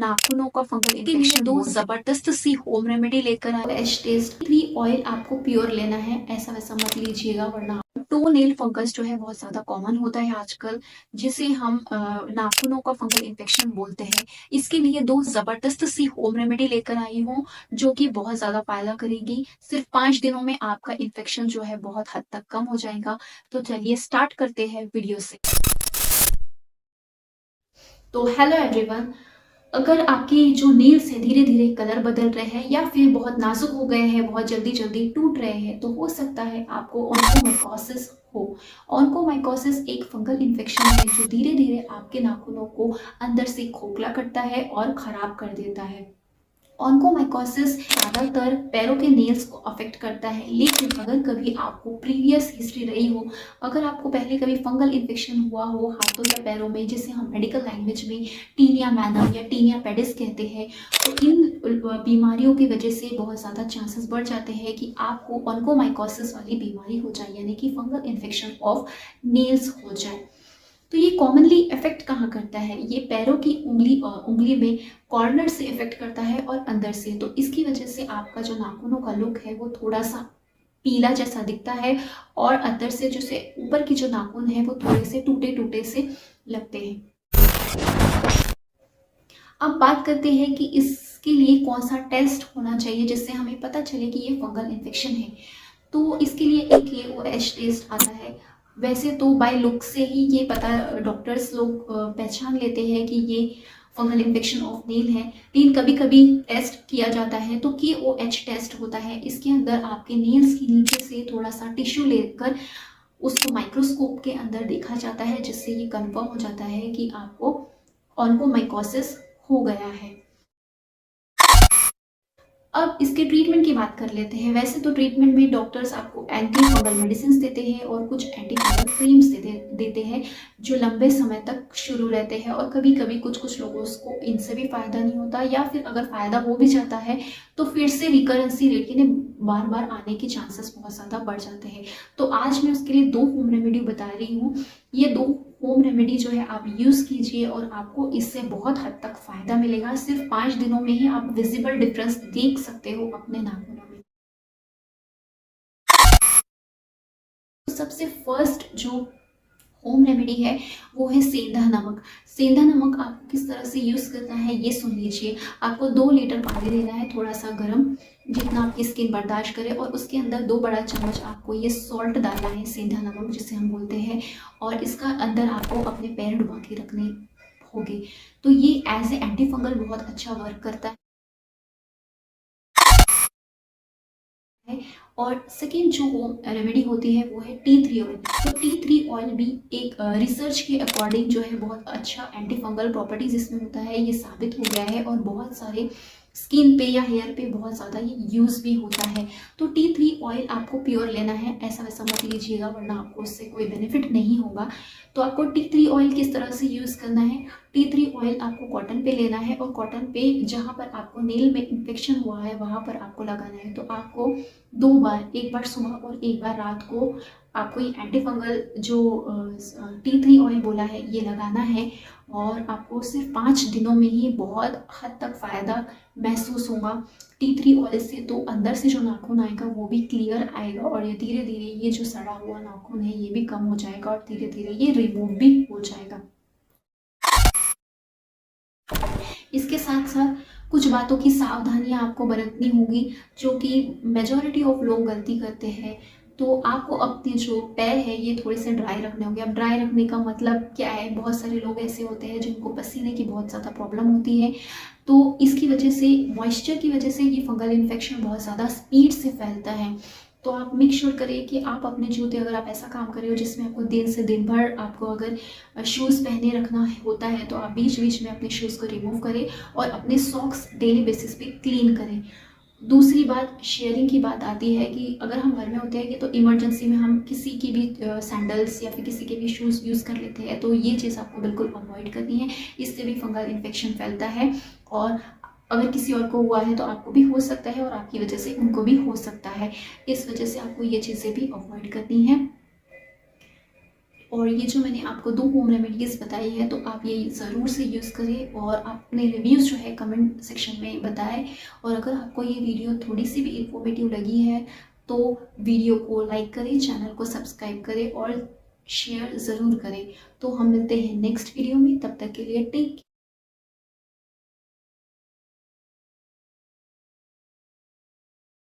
नाखूनों का fungal infection दो जबरदस्त सी होम रेमेडी लेकर आए। एच टेस्ट 3 ऑयल आपको प्योर लेना है, ऐसा वैसा मत लीजिएगा वरना टो नेल फंगस जो है बहुत ज्यादा कॉमन होता है आजकल, जिसे हम नाखूनों का फंगल इन्फेक्शन बोलते हैं। इसके लिए दो जबरदस्त सी होम रेमेडी लेकर आई हूँ जो कि बहुत ज्यादा फायदा करेगी। सिर्फ 5 दिनों में आपका इन्फेक्शन जो है बहुत हद तक कम हो जाएगा। तो चलिए स्टार्ट करते हैं वीडियो से। तो हेलो एवरीवन, अगर आपके जो नेल्स है धीरे धीरे कलर बदल रहे हैं या फिर बहुत नाजुक हो गए हैं, बहुत जल्दी जल्दी टूट रहे हैं, तो हो सकता है आपको ऑन्कोमाइकोसिस हो। ऑन्कोमाइकोसिस एक फंगल इन्फेक्शन है जो धीरे धीरे आपके नाखूनों को अंदर से खोखला करता है और खराब कर देता है। ऑन्कोमाइकोसिस ज़्यादातर पैरों के नेल्स को अफेक्ट करता है, लेकिन अगर कभी आपको प्रीवियस हिस्ट्री रही हो, अगर आपको पहले कभी फंगल इन्फेक्शन हुआ हो हाथों या पैरों में, जिसे हम मेडिकल लैंग्वेज में टीनिया मैनम या टीनिया पेडिस कहते हैं, तो इन बीमारियों की वजह से बहुत ज़्यादा चांसेस बढ़ जाते हैं कि आपको ऑन्कोमाइकोसिस वाली बीमारी हो जाए, यानी कि फंगल इन्फेक्शन ऑफ नेल्स हो जाए। तो ये कॉमनली इफेक्ट कहाँ करता है? ये पैरों की उंगली में कॉर्नर से इफेक्ट करता है और अंदर से। तो इसकी वजह से आपका जो नाखूनों का लुक है वो थोड़ा सा पीला जैसा दिखता है और अंदर से जो से ऊपर की जो नाखून है वो थोड़े से टूटे टूटे से लगते हैं। अब बात करते हैं कि इसके लिए कौन सा टेस्ट होना चाहिए जिससे हमें पता चले कि ये फंगल इन्फेक्शन है। तो इसके लिए एक ये OH टेस्ट आता है। वैसे तो बाय लुक से ही ये पता डॉक्टर्स लोग पहचान लेते हैं कि ये फंगल इन्फेक्शन ऑफ नेल है, लेकिन कभी कभी टेस्ट किया जाता है तो KOH टेस्ट होता है। इसके अंदर आपके नेल्स के नीचे से थोड़ा सा टिश्यू लेकर उसको माइक्रोस्कोप के अंदर देखा जाता है, जिससे ये कंफर्म हो जाता है कि आपको ऑन्कोमाइकोसिस हो गया है। अब इसके ट्रीटमेंट की बात कर लेते हैं। वैसे तो ट्रीटमेंट में डॉक्टर्स आपको एंटी फंगल मेडिसिन देते हैं और कुछ एंटी फंगल क्रीम्स देते हैं जो लंबे समय तक शुरू रहते हैं, और कभी कभी कुछ लोगों को इनसे भी फ़ायदा नहीं होता, या फिर अगर फ़ायदा हो भी जाता है तो फिर से रिकरेंसी रेट यानी बार बार आने के चांसेस बहुत ज़्यादा बढ़ जाते हैं। तो आज मैं उसके लिए 2 होम रेमेडी बता रही हूँ। ये 2 होम रेमेडी जो है आप यूज़ कीजिए और आपको इससे बहुत हद तक फ़ायदा मिलेगा। सिर्फ 5 दिनों में ही आप विजिबल डिफरेंस देख सकते हो अपने नाखूनों में। सबसे फर्स्ट जो होम रेमेडी है वो है सेंधा नमक। सेंधा नमक आपको किस तरह से यूज़ करना है ये सुन लीजिए। आपको 2 लीटर पानी लेना है, थोड़ा सा गर्म, जितना आपकी स्किन बर्दाश्त करे, और उसके अंदर 2 बड़ा चम्मच आपको ये सॉल्ट डालना है, सेंधा नमक जिसे हम बोलते हैं, और इसका अंदर आपको अपने पैर डुबा के रखने होंगे। तो ये एज ए एंटी फंगल बहुत अच्छा वर्क करता है। और सेकेंड जो रेमेडी होती है वो है T3 ऑयल। तो T3 ऑयल भी एक रिसर्च के अकॉर्डिंग जो है बहुत अच्छा एंटी फंगल प्रॉपर्टीज इसमें होता है, ये साबित हो गया है, और बहुत सारे स्किन पे या हेयर पे बहुत ज़्यादा ये यूज़ भी होता है। तो T3 ऑयल आपको प्योर लेना है, ऐसा वैसा मत लीजिएगा वरना आपको उससे कोई बेनिफिट नहीं होगा। तो आपको T3 ऑयल किस तरह से यूज़ करना है? T3 ऑयल आपको कॉटन पे लेना है, और कॉटन पे जहाँ पर आपको नेल में इन्फेक्शन हुआ है वहाँ पर आपको लगाना है। तो आपको 2 बार, एक बार सुबह और एक बार रात को आपको ये एंटी फंगल जो T3 ऑयल बोला है ये लगाना है, और आपको सिर्फ 5 दिनों में ही बहुत हद तक फ़ायदा महसूस होगा T3 ऑयल से। तो अंदर से जो नाखून आएगा वो भी क्लियर आएगा, और ये धीरे धीरे ये जो सड़ा हुआ नाखून है ये भी कम हो जाएगा, और धीरे धीरे ये रिमूव भी हो जाएगा। इसके साथ साथ कुछ बातों की सावधानियां आपको बरतनी होगी, जो कि मेजॉरिटी ऑफ लोग गलती करते हैं। तो आपको अपने जो पैर है ये थोड़े से ड्राई रखने होंगे। अब ड्राई रखने का मतलब क्या है? बहुत सारे लोग ऐसे होते हैं जिनको पसीने की बहुत ज़्यादा प्रॉब्लम होती है, तो इसकी वजह से, मॉइस्चर की वजह से ये फंगल इन्फेक्शन बहुत ज़्यादा स्पीड से फैलता है। तो आप मेक श्योर करें कि आप अपने जूते, अगर आप ऐसा काम कर रहे हो जिसमें आपको दिन से दिन भर आपको अगर शूज़ पहने रखना होता है, तो आप बीच बीच में अपने शूज़ को रिमूव करें और अपने सॉक्स डेली बेसिस पे क्लीन करें। दूसरी बात, शेयरिंग की बात आती है कि अगर हम घर में होते हैं कि तो इमरजेंसी में हम किसी की भी सैंडल्स या फिर किसी के भी शूज़ यूज़ कर लेते हैं, तो ये चीज़ आपको बिल्कुल अवॉइड करनी है। इससे भी फंगल इन्फेक्शन फैलता है, और अगर किसी और को हुआ है तो आपको भी हो सकता है, और आपकी वजह से उनको भी हो सकता है। इस वजह से आपको ये चीज़ें भी अवॉइड करनी है। और ये जो मैंने आपको 2 होम रेमेडीज़ बताई है, तो आप ये ज़रूर से यूज़ करें और अपने रिव्यूज़ जो है कमेंट सेक्शन में बताएं। और अगर आपको ये वीडियो थोड़ी सी भी इन्फॉर्मेटिव लगी है तो वीडियो को लाइक करें, चैनल को सब्सक्राइब करें और शेयर ज़रूर करें। तो हम मिलते हैं नेक्स्ट वीडियो में, तब तक के लिए टेक